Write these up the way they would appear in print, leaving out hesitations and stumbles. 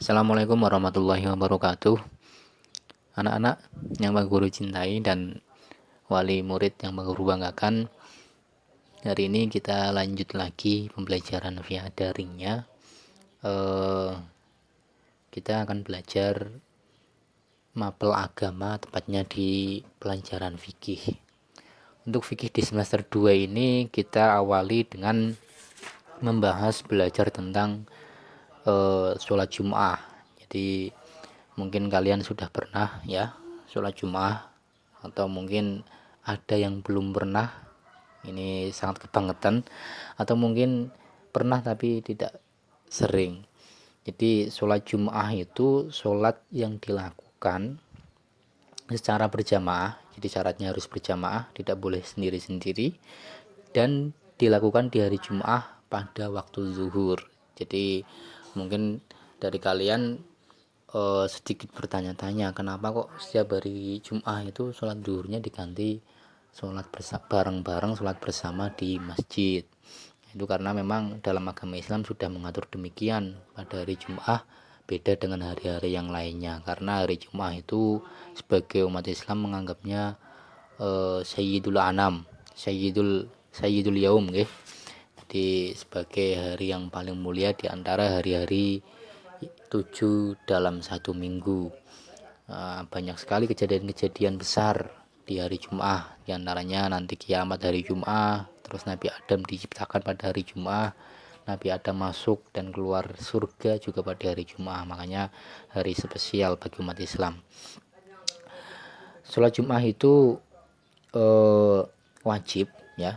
Assalamualaikum warahmatullahi wabarakatuh. Anak-anak yang Pak Guru cintai dan wali murid yang Pak Guru banggakan, hari ini kita lanjut lagi pembelajaran via daringnya. Kita akan belajar mapel agama, tepatnya di pelajaran fikih. Untuk fikih di semester 2 ini kita awali dengan membahas belajar tentang sholat Jum'ah. Jadi mungkin kalian sudah pernah ya sholat Jum'ah, atau mungkin ada yang belum pernah, ini sangat kebangetan, atau mungkin pernah tapi tidak sering. Jadi sholat Jum'ah itu sholat yang dilakukan secara berjamaah. Jadi syaratnya harus berjamaah, tidak boleh sendiri-sendiri, dan dilakukan di hari Jum'ah pada waktu zuhur. Jadi mungkin dari kalian sedikit bertanya-tanya, kenapa kok setiap hari Jum'ah itu sholat zuhurnya diganti sholat bareng-bareng, sholat bersama di masjid. Itu karena memang dalam agama Islam sudah mengatur demikian. Pada hari Jum'ah beda dengan hari-hari yang lainnya, karena hari Jum'ah itu sebagai umat Islam menganggapnya Sayyidul Anam, Sayyidul Yaum, okay? Jadi sebagai hari yang paling mulia di antara hari-hari 7 dalam satu minggu. Banyak sekali kejadian-kejadian besar di hari Jum'ah, di antaranya nanti kiamat hari Jum'ah, terus Nabi Adam diciptakan pada hari Jum'ah, Nabi Adam masuk dan keluar surga juga pada hari Jum'ah. Makanya hari spesial bagi umat Islam. Sholat Jum'ah itu wajib ya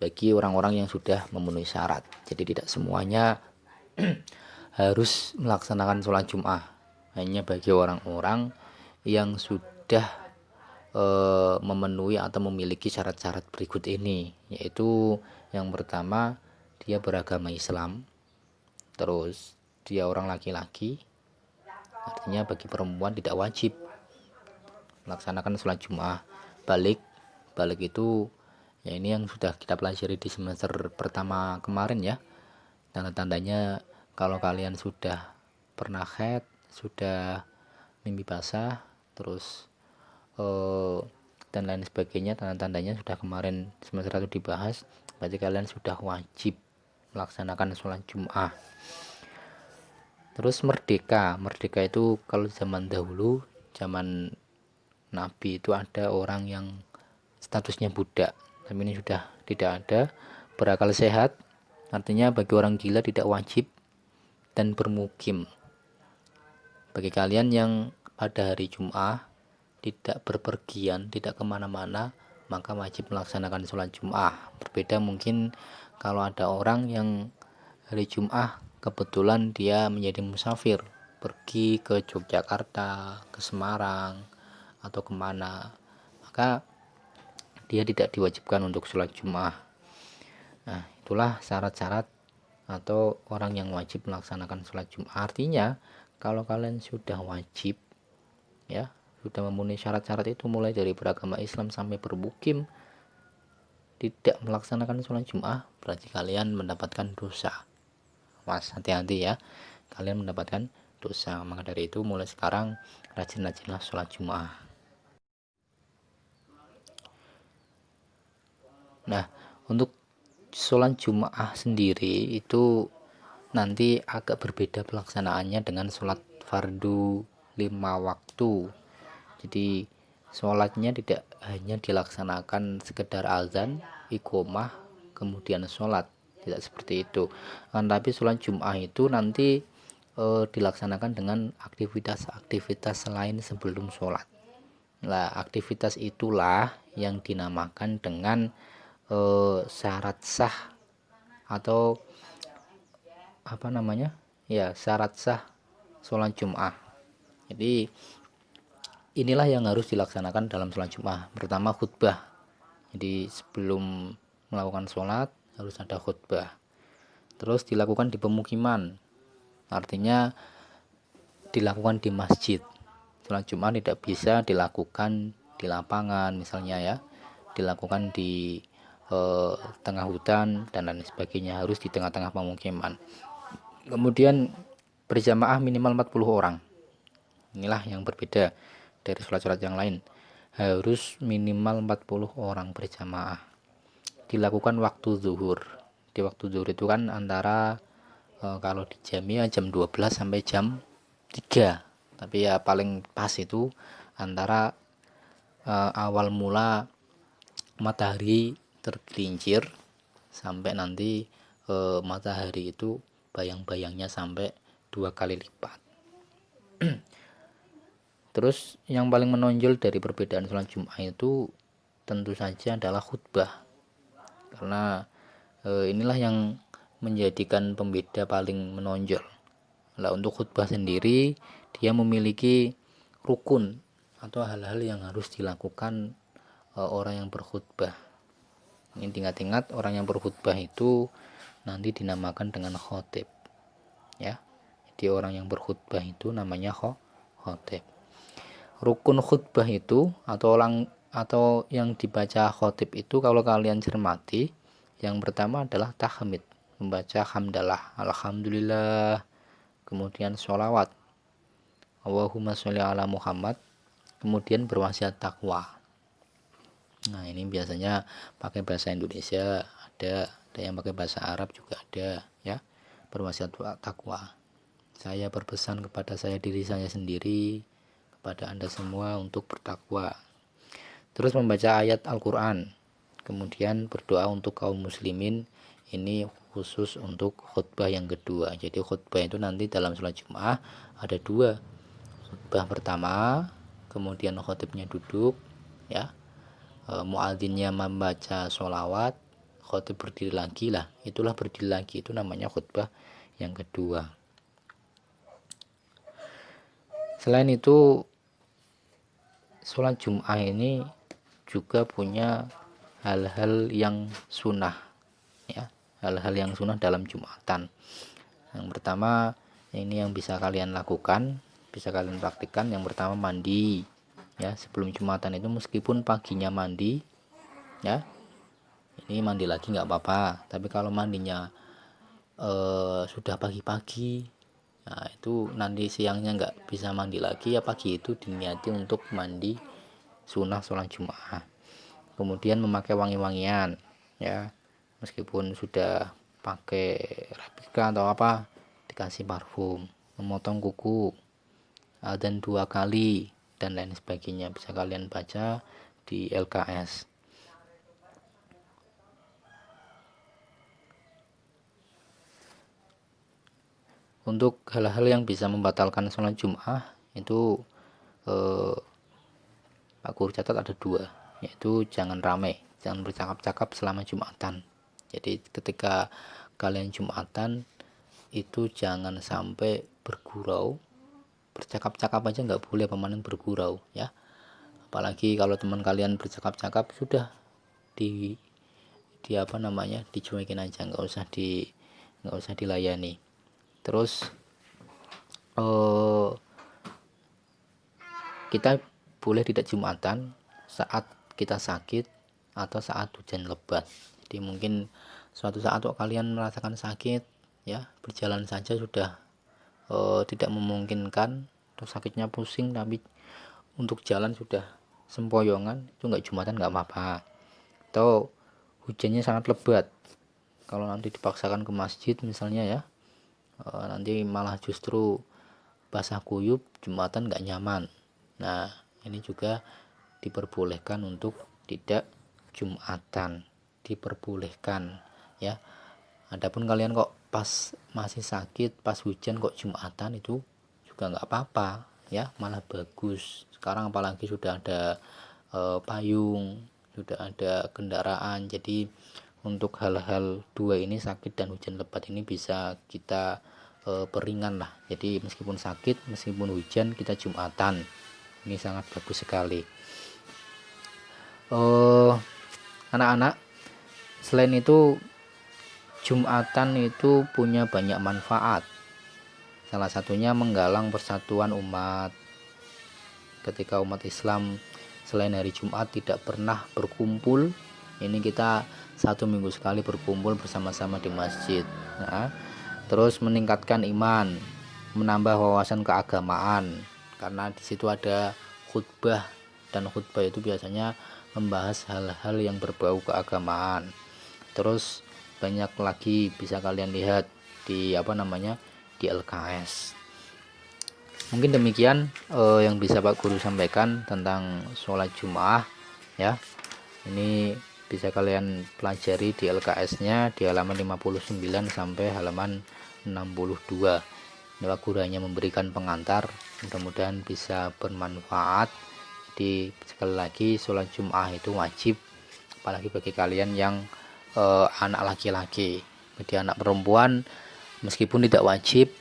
bagi orang-orang yang sudah memenuhi syarat. Jadi tidak semuanya harus melaksanakan sholat Jum'ah, hanya bagi orang-orang yang sudah memenuhi atau memiliki syarat-syarat berikut ini, yaitu yang pertama, dia beragama Islam, terus dia orang laki-laki, artinya bagi perempuan tidak wajib melaksanakan sholat Jum'ah. Balik itu ya, ini yang sudah kita pelajari di semester pertama kemarin ya. Tanda-tandanya kalau kalian sudah pernah haid, sudah mimpi basah, terus dan lain sebagainya, tanda-tandanya sudah kemarin semester 1 dibahas. Berarti kalian sudah wajib melaksanakan sholat Jum'ah. Terus merdeka itu kalau zaman dahulu, zaman Nabi itu ada orang yang statusnya budak, tapi ini sudah tidak ada. Berakal sehat, artinya bagi orang gila tidak wajib, dan bermukim. Bagi kalian yang pada hari Jum'ah tidak berpergian, tidak kemana-mana, maka wajib melaksanakan sholat Jum'ah. Berbeda mungkin kalau ada orang yang hari Jum'ah kebetulan dia menjadi musafir, pergi ke Yogyakarta, ke Semarang, atau kemana, maka dia tidak diwajibkan untuk sholat Jum'ah. Nah, itulah syarat-syarat atau orang yang wajib melaksanakan sholat Jum'ah. Artinya kalau kalian sudah wajib ya, sudah memenuhi syarat-syarat itu, mulai dari beragama Islam sampai bermukim, tidak melaksanakan sholat Jum'ah, berarti kalian mendapatkan dosa. Mas, hati-hati ya, kalian mendapatkan dosa. Maka dari itu mulai sekarang rajin-rajinlah sholat Jum'ah. Nah, untuk sholat Jum'ah sendiri itu nanti agak berbeda pelaksanaannya dengan sholat fardu 5 waktu. Jadi sholatnya tidak hanya dilaksanakan sekedar azan, iqomah, kemudian sholat, tidak seperti itu. Tapi sholat Jum'ah itu nanti dilaksanakan dengan aktivitas-aktivitas lain sebelum sholat. Nah, aktivitas itulah yang dinamakan dengan syarat sah, atau apa namanya ya, syarat sah sholat Jum'ah. Jadi inilah yang harus dilaksanakan dalam sholat Jum'ah. Pertama, khutbah. Jadi sebelum melakukan sholat harus ada khutbah. Terus dilakukan di pemukiman, artinya dilakukan di masjid. Sholat Jum'ah tidak bisa dilakukan di lapangan misalnya ya, dilakukan di tengah hutan dan lain sebagainya, harus di tengah-tengah pemukiman. Kemudian berjamaah minimal 40 orang. Inilah yang berbeda dari sholat-sholat yang lain. Harus minimal 40 orang berjamaah. Dilakukan waktu zuhur. Di waktu zuhur itu kan antara kalau di jamnya jam 12 sampai jam 3. Tapi ya paling pas itu antara awal mula matahari tergelincir sampai nanti matahari itu bayang-bayangnya sampai 2 kali lipat. Terus yang paling menonjol dari perbedaan sholat Jumat itu tentu saja adalah khutbah, karena inilah yang menjadikan pembeda paling menonjol. Nah, untuk khutbah sendiri dia memiliki rukun atau hal-hal yang harus dilakukan orang yang berkhutbah. Ini ingat-ingat, orang yang berkhutbah itu nanti dinamakan dengan khotib, ya. Jadi orang yang berkhutbah itu namanya khotib. Rukun khutbah itu atau yang dibaca khotib itu kalau kalian cermati, yang pertama adalah tahmid, membaca hamdalah, alhamdulillah, kemudian sholawat, Allahumma sholli ala Muhammad, kemudian berwasiat takwa. Nah, ini biasanya pakai bahasa Indonesia, ada yang pakai bahasa Arab juga ada, ya. Berwasiat takwa. Saya berpesan kepada diri saya sendiri, kepada Anda semua untuk bertakwa. Terus membaca ayat Al-Quran, kemudian berdoa untuk kaum muslimin. Ini khusus untuk khutbah yang kedua. Jadi khutbah itu nanti dalam sholat Jumat ada 2. Khutbah pertama, kemudian khotibnya duduk, ya. Muadzinnya membaca sholawat, khotib berdiri lagi lah. Itulah berdiri lagi, itu namanya khutbah yang kedua. Selain itu, sholat Jumat ini juga punya hal-hal yang sunnah, ya, hal-hal yang sunnah dalam Jumatan. Yang pertama, ini yang bisa kalian lakukan, bisa kalian praktikkan. Yang pertama, mandi, ya. Sebelum Jumatan itu meskipun paginya mandi, ya, ini mandi lagi nggak apa-apa. Tapi kalau mandinya sudah pagi-pagi, nah itu nanti siangnya nggak bisa mandi lagi, ya pagi itu diniati untuk mandi sunnah sholat Jumat. Kemudian memakai wangi-wangian, ya, meskipun sudah pakai replika atau apa, dikasih parfum. Memotong kuku, dan 2 kali, dan lain sebagainya, bisa kalian baca di LKS. Untuk hal-hal yang bisa membatalkan sholat Jumat itu aku catat ada 2, yaitu jangan ramai, jangan bercakap-cakap selama Jumatan. Jadi ketika kalian Jumatan itu jangan sampai bergurau, bercakap-cakap aja nggak boleh, pemanen bergurau, ya. Apalagi kalau teman kalian bercakap-cakap, sudah di apa namanya, dicuekin aja, nggak usah dilayani. Terus kita boleh tidak Jumatan saat kita sakit atau saat hujan lebat. Jadi mungkin suatu saat kok kalian merasakan sakit, ya, berjalan saja sudah tidak memungkinkan, atau sakitnya pusing, tapi untuk jalan sudah sempoyongan, itu nggak Jumatan nggak apa-apa. Atau hujannya sangat lebat, kalau nanti dipaksakan ke masjid misalnya, ya, nanti malah justru basah kuyup, Jumatan nggak nyaman. Nah, ini juga diperbolehkan untuk tidak Jumatan, diperbolehkan, ya. Adapun kalian kok pas masih sakit, pas hujan kok Jumatan, itu juga nggak apa-apa, ya, malah bagus. Sekarang apalagi sudah ada payung, sudah ada kendaraan. Jadi untuk hal-hal 2 ini, sakit dan hujan lebat ini, bisa kita peringan lah. Jadi meskipun sakit, meskipun hujan, kita Jumatan. Ini sangat bagus sekali. Anak-anak, selain itu Jumatan itu punya banyak manfaat. Salah satunya menggalang persatuan umat. Ketika umat Islam selain hari Jumat tidak pernah berkumpul, ini kita 1 minggu sekali berkumpul bersama-sama di masjid. Nah, terus meningkatkan iman, menambah wawasan keagamaan, karena di situ ada khutbah, dan khutbah itu biasanya membahas hal-hal yang berbau keagamaan. Terus banyak lagi bisa kalian lihat di di LKS. Mungkin demikian yang bisa Pak Guru sampaikan tentang sholat Jumat ya. Ini bisa kalian pelajari di LKS-nya di halaman 59 sampai halaman 62. Ini Pak Guru hanya memberikan pengantar, mudah-mudahan bisa bermanfaat. Jadi sekali lagi, sholat Jumat itu wajib, apalagi bagi kalian yang anak laki-laki. Bagi anak perempuan meskipun tidak wajib,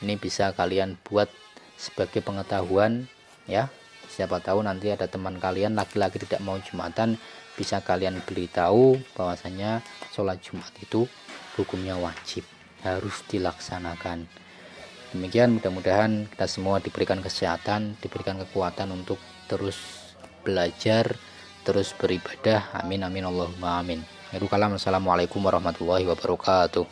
ini bisa kalian buat sebagai pengetahuan ya. Siapa tahu nanti ada teman kalian laki-laki tidak mau Jumatan, bisa kalian beritahu bahwasanya sholat Jumat itu hukumnya wajib, harus dilaksanakan. Demikian, mudah-mudahan kita semua diberikan kesehatan, diberikan kekuatan untuk terus belajar, terus beribadah. Amin amin Allahumma amin. Assalamualaikum warahmatullahi wabarakatuh.